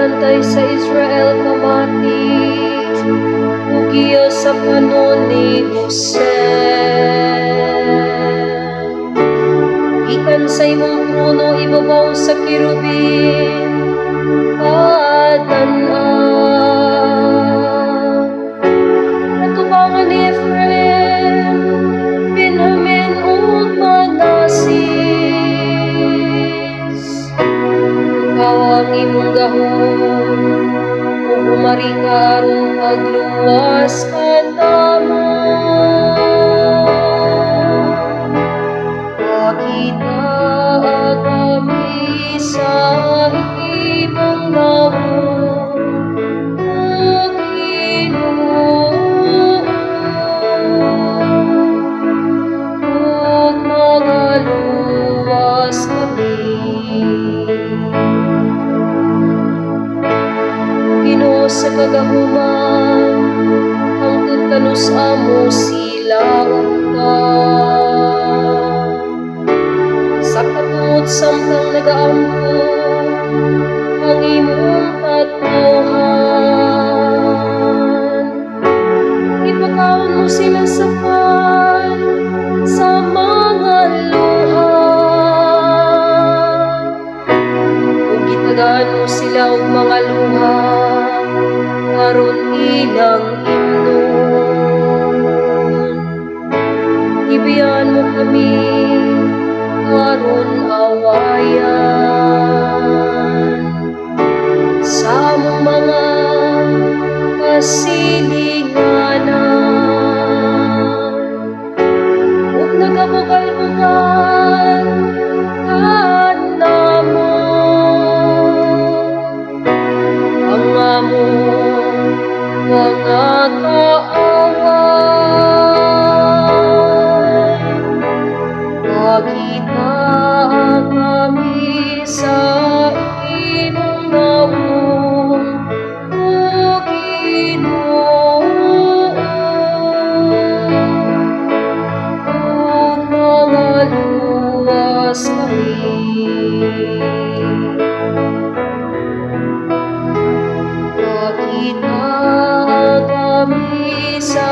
nagbantay sa Israel kamati, ugiya sa panon ni Jose. Ikan sa imong trono ibabaw sa kirubin, padan-an. Natubangan ni Ephraim, Benjamin ug Manasis. Ikaw ang imong gahom, ug umari ka aron pagluwas kadamo. Pakita kami sa imong gahom, o Ginoo, ug magaluwas kami. Ginoo sa kagahuman, hangtod kanus amo sila ka. Sa katungod samtang nagaampo ang imong katawhan, ipakaon mo sila sa pan sa mga luha, ug gitagaan mo sila og mga luha aron ilang imnon. Ibiyan mo kami aron awayan sa among mga kasilinganan, ug nagabugal-bugal kanamo ang among mga kaaway. Pakita kami sa imong gahom, o Ginoo, ug magaluwas kami. Pakita kami sa